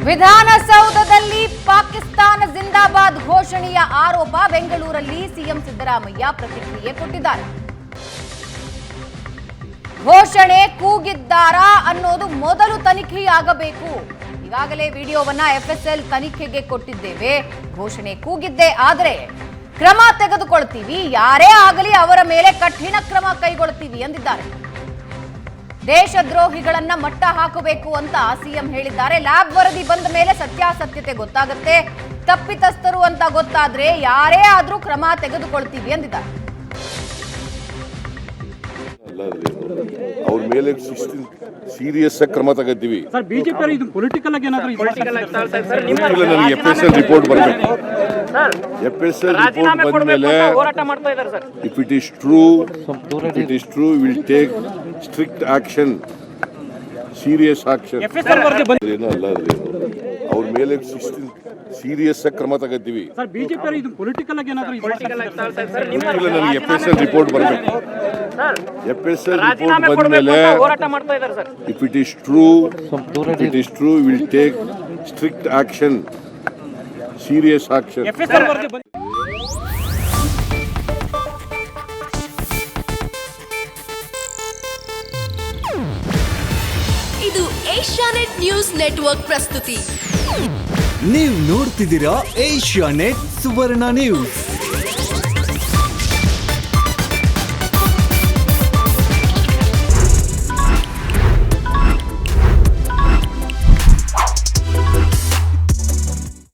ವಿಧಾನಸೌಧದಲ್ಲಿ ಪಾಕಿಸ್ತಾನ ಜಿಂದಾಬಾದ್ ಘೋಷಣೆಯ ಆರೋಪ. ಬೆಂಗಳೂರಲ್ಲಿ ಸಿಎಂ ಸಿದ್ದರಾಮಯ್ಯ ಪ್ರತಿಕ್ರಿಯೆ ಕೊಟ್ಟಿದ್ದಾರೆ. ಘೋಷಣೆ ಕೂಗಿದ್ದಾರಾ ಅನ್ನೋದು ಮೊದಲು ತನಿಖೆಯಾಗಬೇಕು. ಈಗಾಗಲೇ ವಿಡಿಯೋವನ್ನ FSL ತನಿಖೆಗೆ ಕೊಟ್ಟಿದ್ದೇವೆ. ಘೋಷಣೆ ಕೂಗಿದ್ದೇ ಆದರೆ ಕ್ರಮ ತೆಗೆದುಕೊಳ್ತೀವಿ, ಯಾರೇ ಆಗಲಿ ಅವರ ಮೇಲೆ ಕಠಿಣ ಕ್ರಮ ಕೈಗೊಳ್ತೀವಿ ಎಂದಿದ್ದಾರೆ. ದೇಶದ್ರೋಹಿಗಳನ್ನ ಮಟ್ಟ ಹಾಕಬೇಕು ಅಂತ ಸಿಎಂ ಹೇಳಿದ್ದಾರೆ. ಲ್ಯಾಬ್ ವರದಿ ಬಂದ ಮೇಲೆ ಸತ್ಯಾಸತ್ಯತೆ ಗೊತ್ತಾಗುತ್ತೆ. ತಪ್ಪಿತಸ್ಥರು ಅಂತ ಗೊತ್ತಾದ್ರೆ ಯಾರೇ ಆದ್ರೂ ಕ್ರಮ ತೆಗೆದುಕೊಳ್ತೀವಿ ಎಂದಿದ್ದಾರೆ. ಅವ್ರ ಮೇಲೆ ಸೀರಿಯಸ್ ಕ್ರಮ ತಗೋತೀವಿ. ಬಿಜೆಪಿ ಇದು ಪೊಲಿಟಿಕಲ್ ಆಗಿ ಏನಾದರೂ ನನಗೆ FSL ರಿಪೋರ್ಟ್ ಬರಬೇಕು. FSL ರಿಪೋರ್ಟ್ ಬಂದ್ಮೇಲೆ if it is true will take strict action, serious action. ಏನೂ ಅಲ್ಲ, ಅವ್ರ ಮೇಲೆ ಸೀರಿಯಸ್ ಕ್ರಮ ತಗೋತೀವಿ. ಬಿಜೆಪಿ ಇದು ಪೊಲಿಟಿಕಲ್ ಆಗಿ ಏನಾದರೂ ನನಗೆ FSL ರಿಪೋರ್ಟ್ ಬರಬೇಕು. FSL ರಿಪೋರ್ಟ್ ಬಂದ್ಮೇಲೆ if it is true will take strict action, serious action. ಇದು ಏಷ್ಯಾನೆಟ್ ನ್ಯೂಸ್ ನೆಟ್ವರ್ಕ್ ಪ್ರಸ್ತುತಿ. ನೀವು ನೋಡ್ತಿದ್ದೀರಾ ಏಷ್ಯಾನೆಟ್ ಸುವರ್ಣ ನ್ಯೂಸ್.